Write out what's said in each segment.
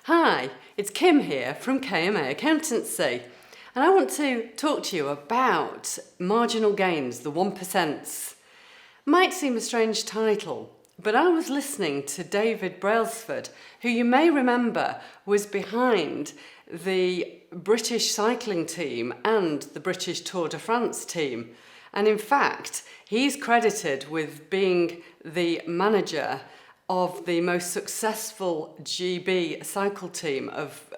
Hi, it's Kim here from KMA Accountancy, and I want to talk to you about marginal gains, the 1%. Might seem a strange title, but I was listening to David Brailsford, who you may remember was behind the British cycling team and the British Tour de France team. And in fact, he's credited with being the manager of the most successful GB cycle team of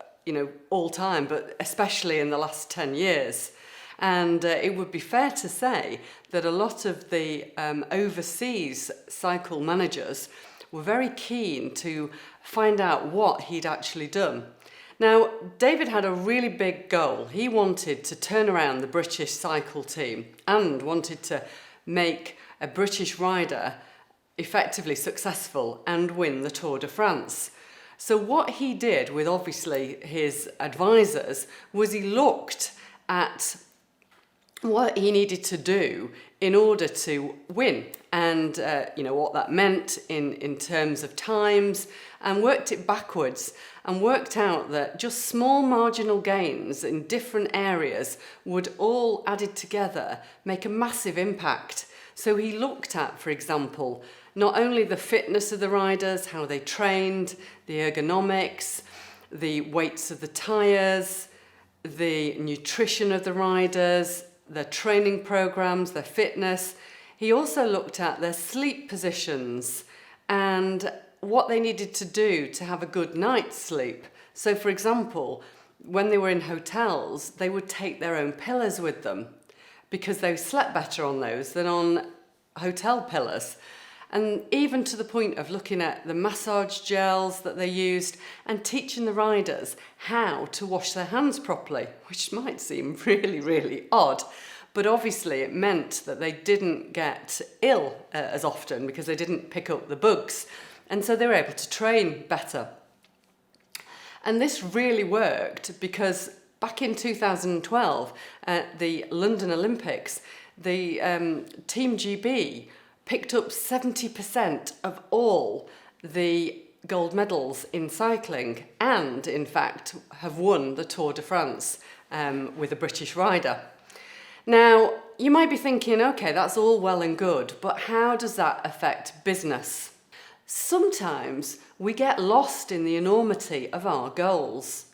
all time, but especially in the last 10 years. And it would be fair to say that a lot of the overseas cycle managers were very keen to find out what he'd actually done. Now, David had a really big goal. He wanted to turn around the British cycle team and wanted to make a British rider effectively successful and win the Tour de France. So what he did with obviously his advisors was he looked at what he needed to do in order to win and what that meant in terms of times, and worked it backwards and worked out that just small marginal gains in different areas would all added together make a massive impact. So he looked at, for example, not only the fitness of the riders, how they trained, the ergonomics, the weights of the tyres, the nutrition of the riders, their training programs, their fitness. He also looked at their sleep positions and what they needed to do to have a good night's sleep. So, for example, when they were in hotels, they would take their own pillows with them because they slept better on those than on hotel pillows. And even to the point of looking at the massage gels that they used and teaching the riders how to wash their hands properly, which might seem really, really odd. But obviously it meant that they didn't get ill as often because they didn't pick up the bugs. And so they were able to train better. And this really worked because back in 2012, at the London Olympics, the Team GB picked up 70% of all the gold medals in cycling and, in fact, have won the Tour de France with a British rider. Now, you might be thinking, okay, that's all well and good, but how does that affect business? Sometimes we get lost in the enormity of our goals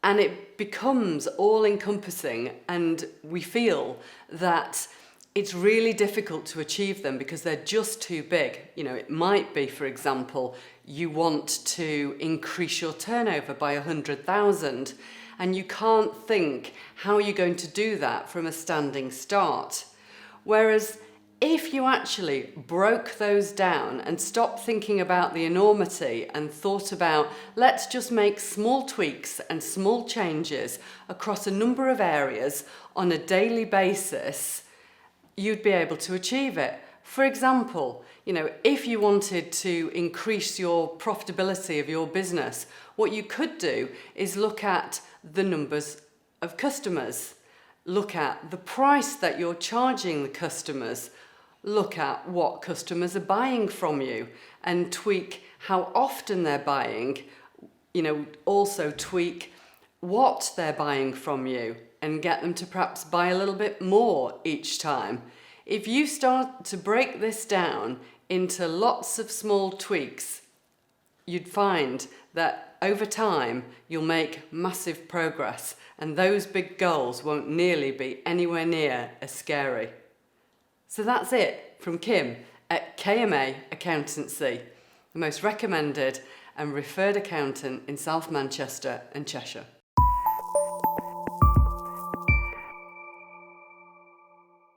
and it becomes all-encompassing, and we feel that it's really difficult to achieve them because they're just too big. It might be, for example, you want to increase your turnover by 100,000 and you can't think how you're going to do that from a standing start. Whereas if you actually broke those down and stopped thinking about the enormity and thought about, let's just make small tweaks and small changes across a number of areas on a daily basis, you'd be able to achieve it. For example, if you wanted to increase your profitability of your business, what you could do is look at the numbers of customers, look at the price that you're charging the customers, look at what customers are buying from you and tweak how often they're buying, also tweak what they're buying from you and get them to perhaps buy a little bit more each time. If you start to break this down into lots of small tweaks, you'd find that over time you'll make massive progress and those big goals won't nearly be anywhere near as scary. So that's it from Kim at KMA Accountancy, the most recommended and referred accountant in South Manchester and Cheshire.